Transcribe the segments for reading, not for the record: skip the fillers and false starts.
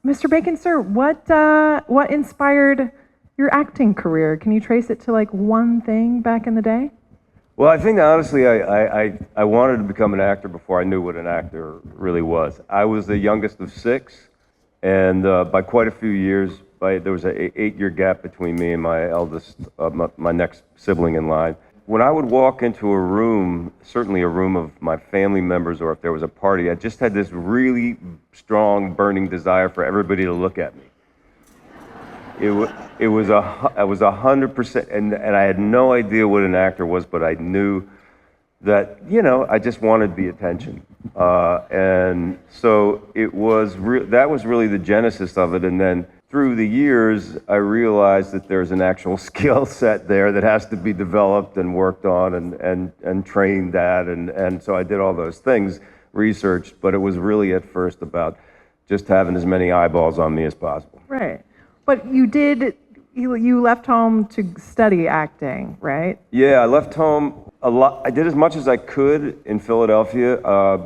Mr. Bacon, sir, what inspired your acting career? Can you trace it to like one thing back in the day? Well, I think honestly, I wanted to become an actor before I knew what an actor really was. I was the youngest of six, and by quite a few years, there was an 8-year gap between me and my eldest, my next sibling in line. When I would walk into a room, certainly a room of my family members, or if there was a party, I just had this really strong, burning desire for everybody to look at me. It was 100%, and I had no idea what an actor was, but I knew that, I just wanted the attention. And so that was really the genesis of it. And then through the years, I realized that there's an actual skill set there that has to be developed and worked on and trained at. And so I did all those things, researched, but it was really at first about just having as many eyeballs on me as possible. Right. But you left home to study acting, right? Yeah, I left home a lot. I did as much as I could in Philadelphia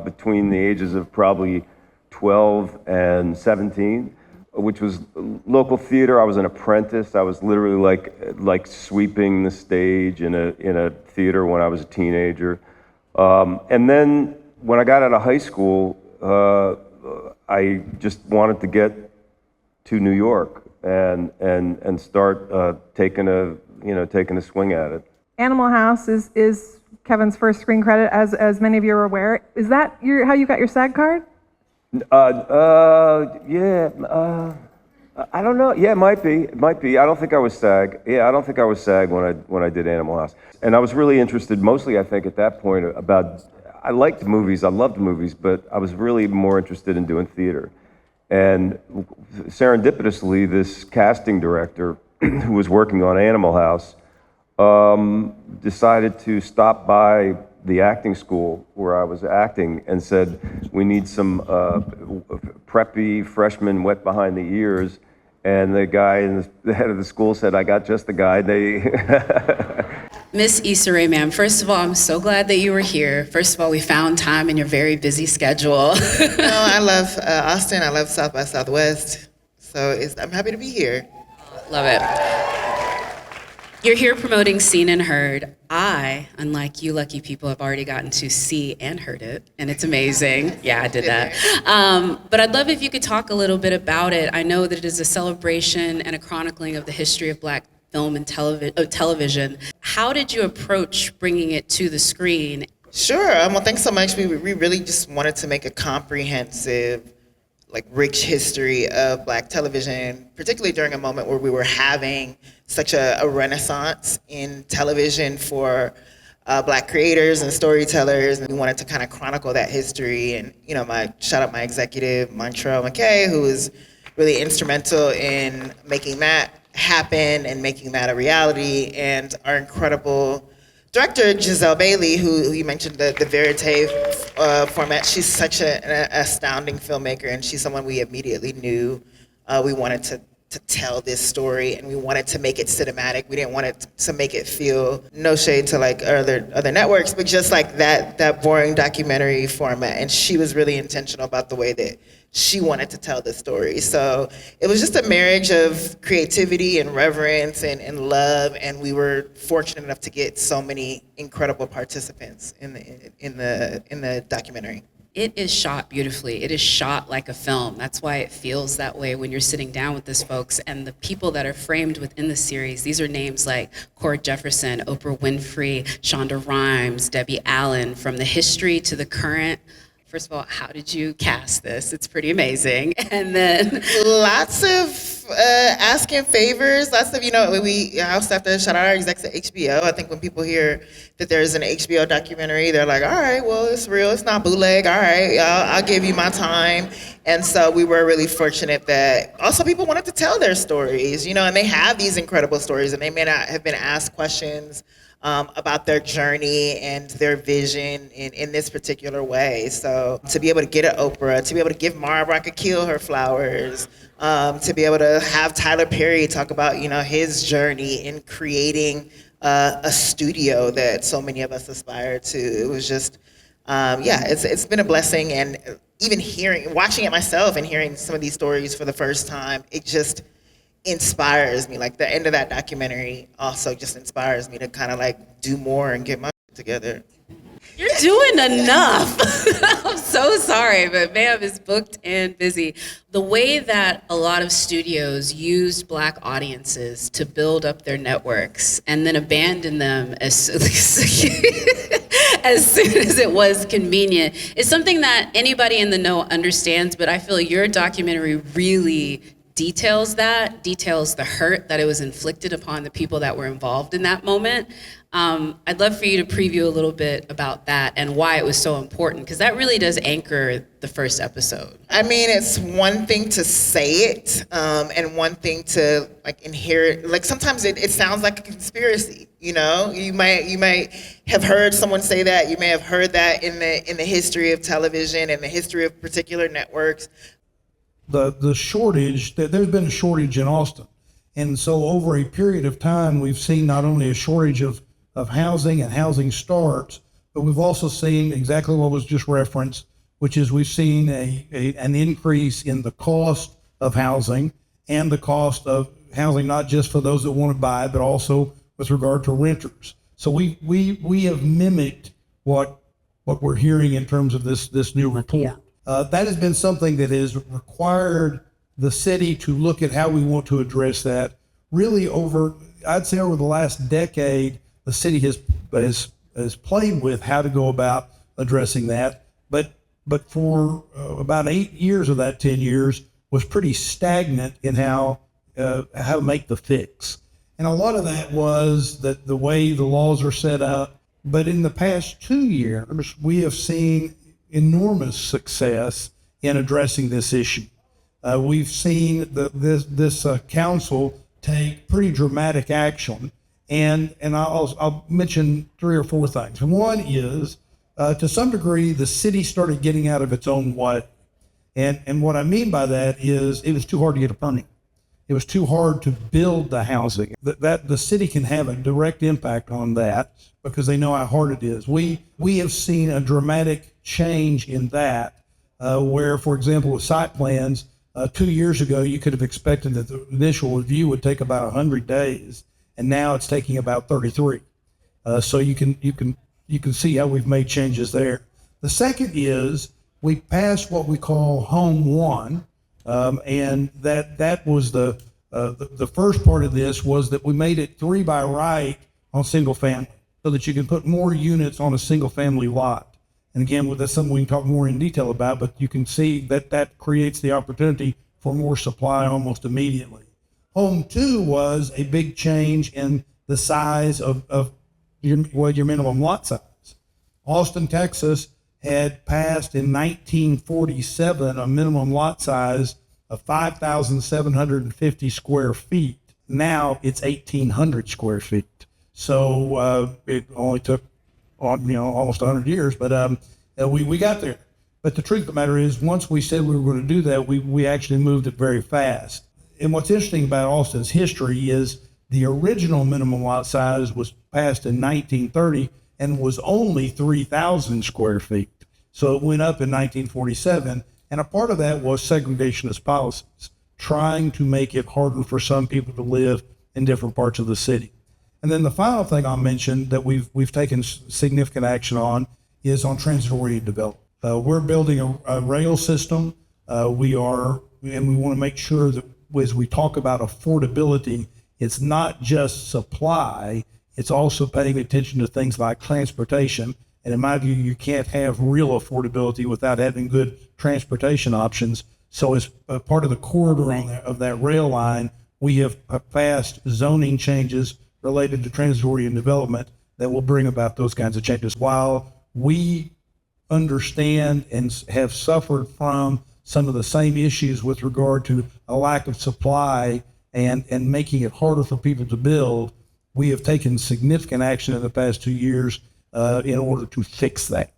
between the ages of probably 12 and 17, which was local theater. I was an apprentice. I was literally like sweeping the stage in a theater when I was a teenager. And then when I got out of high school, I just wanted to get to New York and start taking a swing at it. Animal House is Kevin's first screen credit, as many of you are aware. Is that how you got your SAG card? Yeah. I don't know. Yeah, it might be. I don't think I was SAG. Yeah, I don't think I was SAG when I did Animal House. And I was really interested, mostly I think at that point, I liked movies. I loved movies, but I was really more interested in doing theater. And serendipitously, this casting director who was working on Animal House decided to stop by the acting school where I was acting and said, we need some preppy freshmen wet behind the ears. And the guy, the head of the school said, I got just the guy. Miss Issa Rae, ma'am, first of all, I'm so glad that you were here. First of all, we found time in your very busy schedule. I love Austin. I love South by Southwest. So I'm happy to be here. Love it. You're here promoting Seen and Heard. I, unlike you lucky people, have already gotten to see and heard it, and it's amazing. Yeah, I did that. But I'd love if you could talk a little bit about it. I know that it is a celebration and a chronicling of the history of Black film and television. How did you approach bringing it to the screen? Sure. Well, thanks so much. We really just wanted to make a comprehensive, rich history of Black television, particularly during a moment where we were having such a renaissance in television for Black creators and storytellers, and we wanted to kind of chronicle that history. And shout out my executive, Montrell McKay, who was really instrumental in making that happen and making that a reality, and our incredible director, Giselle Bailey, who you mentioned the Verite format. She's such an astounding filmmaker, and she's someone we immediately knew we wanted to tell this story, and we wanted to make it cinematic. We didn't want it to make it feel, no shade to other networks, but just like that boring documentary format. And she was really intentional about the way that she wanted to tell the story. So it was just a marriage of creativity and reverence and love, and we were fortunate enough to get so many incredible participants in the documentary. It is shot beautifully. It is shot like a film. That's why it feels that way when you're sitting down with these folks. And the people that are framed within the series, these are names like Cord Jefferson, Oprah Winfrey, Shonda Rhimes, Debbie Allen, from the history to the current. First of all, how did you cast this? It's pretty amazing. And then lots of asking favors, lots of, we also have to shout out our execs at HBO. I think when people hear that there's an HBO documentary, they're like, all right, well, it's real, it's not bootleg, all right, I'll give you my time. And so we were really fortunate that also people wanted to tell their stories, and they have these incredible stories, and they may not have been asked questions about their journey and their vision in this particular way. So to be able to get an Oprah, to be able to give Mara Brock-Akil her flowers, to be able to have Tyler Perry talk about his journey in creating a studio that so many of us aspire to. It was just, it's been a blessing, and even watching it myself and hearing some of these stories for the first time, it just inspires me. Like the end of that documentary also just inspires me to kind of like do more and get my shit together. You're doing enough. I'm so sorry, but ma'am is booked and busy. The way that a lot of studios used Black audiences to build up their networks and then abandon them as soon as it was convenient is something that anybody in the know understands, but I feel your documentary really details the hurt that it was inflicted upon the people that were involved in that moment. I'd love for you to preview a little bit about that and why it was so important, because that really does anchor the first episode. I mean, it's one thing to say it, and one thing to like inherit. Like sometimes it sounds like a conspiracy. You know, you might have heard someone say that. You may have heard that in the history of television and the history of particular networks. The shortage, there's been a shortage in Austin. And so over a period of time, we've seen not only a shortage of housing and housing starts, but we've also seen exactly what was just referenced, which is we've seen an increase in the cost of housing and the cost of housing, not just for those that want to buy, but also with regard to renters. So we have mimicked what we're hearing in terms of this new report. Yeah. That has been something that has required the city to look at how we want to address that. Really I'd say over the last decade, the city has played with how to go about addressing that. But for about 8 years of that 10 years was pretty stagnant in how to make the fix. And a lot of that was that the way the laws are set up. But in the past 2 years, we have seen enormous success in addressing this issue. We've seen this council take pretty dramatic action, and I'll mention 3 or 4 things. One is, to some degree, the city started getting out of its own way, and what I mean by that is it was too hard to get a permit. It was too hard to build the housing. That the city can have a direct impact on that because they know how hard it is. We have seen a dramatic change in that, where, for example, with site plans, 2 years ago, you could have expected that the initial review would take about 100 days, and now it's taking about 33. So you can see how we've made changes there. The second is we passed what we call Home One, and that was the first part of this was that we made it 3 by right on single family, so that you can put more units on a single family lot. And again, that's something we can talk more in detail about, but you can see that creates the opportunity for more supply almost immediately. Home 2 was a big change in the size of your minimum lot size. Austin, Texas had passed in 1947 a minimum lot size of 5,750 square feet. Now it's 1,800 square feet. So it only took almost 100 years, but we got there. But the truth of the matter is, once we said we were going to do that, we actually moved it very fast. And what's interesting about Austin's history is the original minimum lot size was passed in 1930 and was only 3,000 square feet. So it went up in 1947, and a part of that was segregationist policies, trying to make it harder for some people to live in different parts of the city. And then the final thing I'll mention that we've taken significant action on is on transit-oriented development. We're building a rail system. We want to make sure that as we talk about affordability, it's not just supply, it's also paying attention to things like transportation. And in my view, you can't have real affordability without having good transportation options. So as part of the corridor of that rail line, we have passed zoning changes related to transit-oriented development that will bring about those kinds of changes. While we understand and have suffered from some of the same issues with regard to a lack of supply and making it harder for people to build, we have taken significant action in the past 2 years in order to fix that.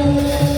Thank you.